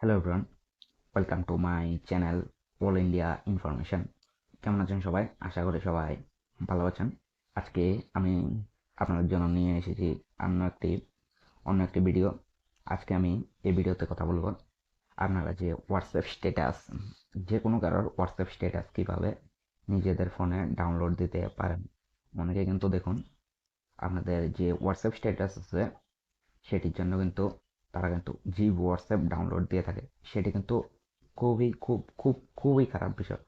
Hello everyone, welcome to my channel all India information. কেমন আছেন সবাই? আশা করি সবাই ভালো আছেন। আজকে আমি আপনাদের জন্য নিয়ে এসেছি অন্য একটি অন্য একটি ভিডিও। আজকে আমি এই ভিডিওতে কথা বলবো আপনারা যে হোয়াটসঅ্যাপ স্ট্যাটাস, যে কোনো কারোর হোয়াটসঅ্যাপ স্ট্যাটাস কীভাবে নিজেদের ফোনে ডাউনলোড দিতে পারেন। অনেকে কিন্তু দেখুন আপনাদের যে হোয়াটসঅ্যাপ স্ট্যাটাস আছে সেটির জন্য কিন্তু তারা কিন্তু জি হোয়াটসঅ্যাপ ডাউনলোড দিয়ে থাকে। সেটি কিন্তু খুবই খারাপ বিষয়।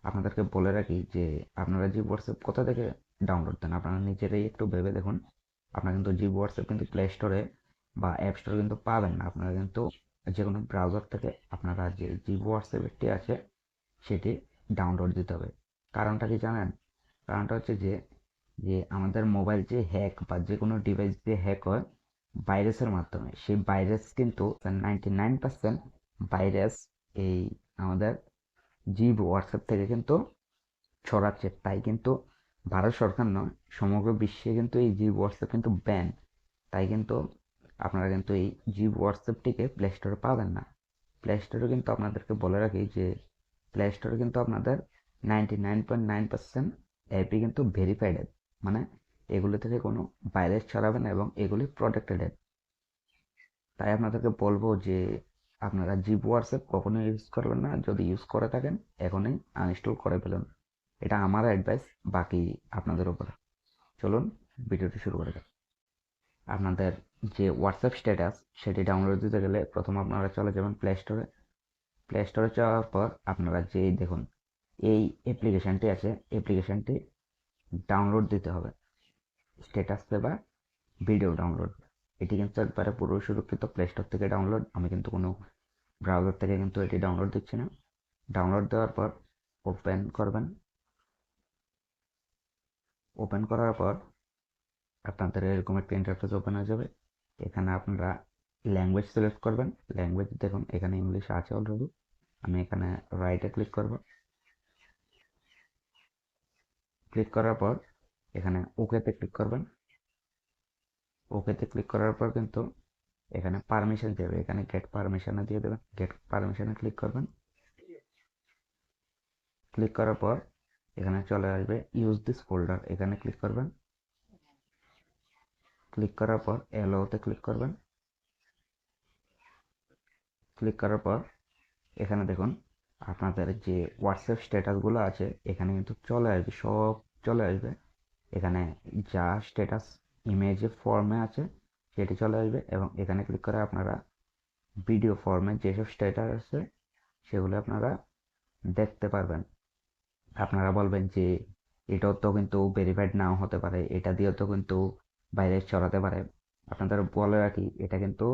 আপনাদেরকে বলে রাখি যে আপনারা জি হোয়াটসঅ্যাপ কোথা থেকে ডাউনলোড দেন আপনারা নিজেরাই একটু ভেবে দেখুন। আপনারা কিন্তু জি হোয়াটসঅ্যাপ কিন্তু প্লে স্টোরে বা অ্যাপ স্টোরে কিন্তু পাবেন না। আপনারা কিন্তু যে কোনো ব্রাউজার থেকে আপনারা যে জি হোয়াটসঅ্যাপটি আছে সেটি ডাউনলোড দিতে হবে। কারণটা কি জানেন? কারণটা হচ্ছে যে যে আমাদের মোবাইল যে হ্যাক বা যে কোনো ডিভাইস যে হ্যাক হয় ভাইরাসের মাধ্যমে, সেই ভাইরাস কিন্তু 99% ভাইরাস এই আমাদের জি হোয়াটসঅ্যাপ থেকে কিন্তু ছড়াচ্ছে। তাই কিন্তু ভারত সরকার নয়, সমগ্র বিশ্বে কিন্তু এই জি হোয়াটসঅ্যাপ কিন্তু ব্যান। তাই কিন্তু আপনারা কিন্তু এই জি হোয়াটসঅ্যাপটিকে প্লে স্টোরে পাবেন না। প্লে স্টোরে কিন্তু আপনাদেরকে বলে রাখি যে প্লে স্টোরে কিন্তু আপনাদের 99.9% অ্যাপই কিন্তু ভেরিফাইড অ্যাপ, মানে এগুলো থেকে কোনো ভাইরাস ছড়াবে না এবং এগুলি প্রোটেক্টেড অ্যাপ। তাই আপনাদেরকে বলবো যে আপনারা জিপ হোয়াটসঅ্যাপ কখনোই ইউজ করবেন না। যদি ইউজ করে থাকেন এখনই আনইনস্টল করে ফেলুন। এটা আমার অ্যাডভাইস, বাকি আপনাদের উপরে। চলুন ভিডিওটি শুরু করা যাক। আপনাদের যে হোয়াটসঅ্যাপ স্ট্যাটাস সেটি ডাউনলোড দিতে গেলে প্রথম আপনারা চলে যাবেন প্লে স্টোরে। প্লে স্টোরে যাওয়ার পর আপনারা যেই দেখুন এই অ্যাপ্লিকেশানটি আছে, অ্যাপ্লিকেশানটি ডাউনলোড দিতে হবে। স্ট্যাটাস বা ভিডিও ডাউনলোড, এটি কিন্তু একবারে পুরো সুরক্ষিত প্লে স্টোর থেকে ডাউনলোড। আমি কিন্তু কোনো ব্রাউজার থেকে কিন্তু এটি ডাউনলোড দিচ্ছি না। ডাউনলোড দেওয়ার পর ওপেন করবেন। ওপেন করার পর আপনাদের এরকম একটা ইন্টারফেস ওপেন হয়ে যাবে। এখানে আপনারা ল্যাঙ্গুয়েজ সিলেক্ট করবেন। ল্যাঙ্গুয়েজ দেখুন এখানে ইংলিশ আছে অলরেডি। আমি এখানে রাইটে ক্লিক করব। ক্লিক করার পর এখানে ওকেতে ক্লিক করবেন। ওকেতে ক্লিক করার পর কিন্তু এখানে পারমিশন দেবে, এখানে গেট পারমিশনে দিয়ে দেবেন। গেট পারমিশনে ক্লিক করবেন। ক্লিক করার পর এখানে চলে আসবে ইউজ দিস ফোল্ডার, এখানে ক্লিক করবেন। ক্লিক করার পর অ্যালাউতে ক্লিক করবেন। ক্লিক করার পর এখানে দেখুন আপনাদের যে হোয়াটসঅ্যাপ স্ট্যাটাসগুলো আছে এখানে কিন্তু চলে আসবে, সব চলে আসবে। এখানে যা স্ট্যাটাস ইমেজে ফর্মে আছে সেটি চলে আসবে এবং এখানে ক্লিক করে আপনারা ভিডিও ফর্মে যেসব স্ট্যাটাস আছে সেগুলো আপনারা দেখতে পারবেন। আপনারা বলবেন যে এটাও তো কিন্তু ভেরিফাইড নাও হতে পারে, এটা দিয়েও তো কিন্তু ভাইরাস ছড়াতে পারে। আপনাদের বলে রাখি এটা কিন্তু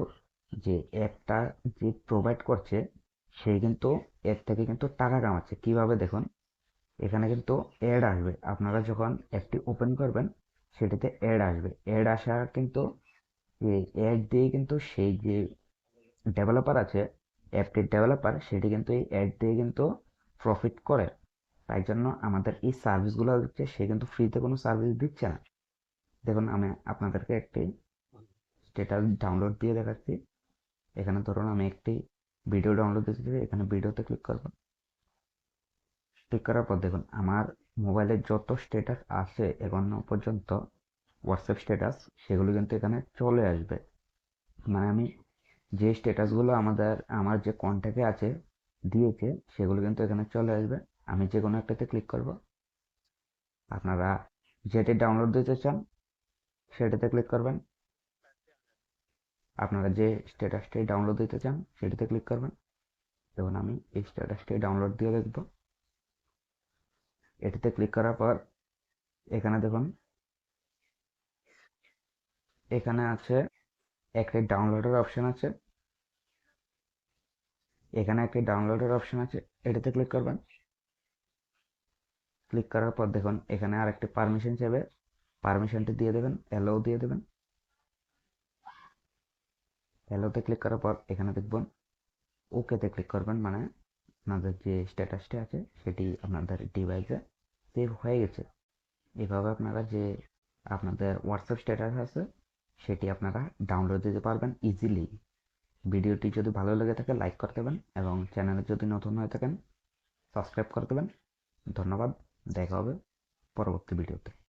যে অ্যাপটা যে প্রোভাইড করছে সেই কিন্তু এর থেকে কিন্তু টাকা কামাচ্ছে। কিভাবে দেখুন, এখানে কিন্তু অ্যাড আসবে। আপনারা যখন অ্যাপটি ওপেন করবেন সেটিতে অ্যাড আসবে। অ্যাড আসা কিন্তু এই অ্যাড দিয়ে কিন্তু সেই যে ডেভেলপার আছে, অ্যাপটির ডেভেলপার, সেটি কিন্তু এই অ্যাড দিয়ে কিন্তু প্রফিট করে। তাই জন্য আমাদের এই সার্ভিসগুলো দিচ্ছে, সে কিন্তু ফ্রিতে কোনো সার্ভিস দিচ্ছে না। দেখুন আমি আপনাদেরকে একটি স্ট্যাটাস ডাউনলোড দিয়ে দেখাচ্ছি। এখানে ধরুন আমি একটি ভিডিও ডাউনলোড দিতে চাই, এখানে ভিডিওতে ক্লিক করব। ক্লিক করার পর দেখুন আমার মোবাইলে যত স্ট্যাটাস আছে এখনো পর্যন্ত হোয়াটসঅ্যাপ স্ট্যাটাস, সেগুলো কিন্তু এখানে চলে আসবে। মানে আমি যে স্ট্যাটাসগুলো আমার যে কন্ট্যাক্টে আছে দিয়েছে সেগুলো কিন্তু এখানে চলে আসবে। আমি যে কোনো একটাতে ক্লিক করব। আপনারা যেটি ডাউনলোড দিতে চান সেটাতে ক্লিক করবেন। আপনারা যে স্ট্যাটাসটি ডাউনলোড দিতে চান সেটিতে ক্লিক করবেন। দেখুন আমি এই স্ট্যাটাসটি ডাউনলোড দিয়ে দেখব। এটিতে ক্লিক করার পর এখানে দেখুন এখানে আছে একটি ডাউনলোডের অপশন আছে। এখানে একটি ডাউনলোডের অপশন আছে, এটাতে ক্লিক করবেন। ক্লিক করার পর দেখুন এখানে আরেকটি পারমিশন চাইবে, পারমিশনটি দিয়ে দেবেন, অ্যালাউ দিয়ে দেবেন। অ্যালাউতে ক্লিক করার পর এখানে দেখবেন ওকেতে ক্লিক করবেন, মানে আপনাদের যে স্ট্যাটাসটি আছে সেটি আপনাদের ডিভাইসে সেভ হয়ে গেছে। এভাবে আপনারা যে আপনাদের হোয়াটসঅ্যাপ স্ট্যাটাস আছে সেটি আপনারা ডাউনলোড দিতে পারবেন ইজিলি। ভিডিওটি যদি ভালো লেগে থাকে লাইক করে দেবেন এবং চ্যানেলে যদি নতুন হয়ে থাকেন সাবস্ক্রাইব করে দেবেন। ধন্যবাদ, দেখা হবে পরবর্তী ভিডিওতে।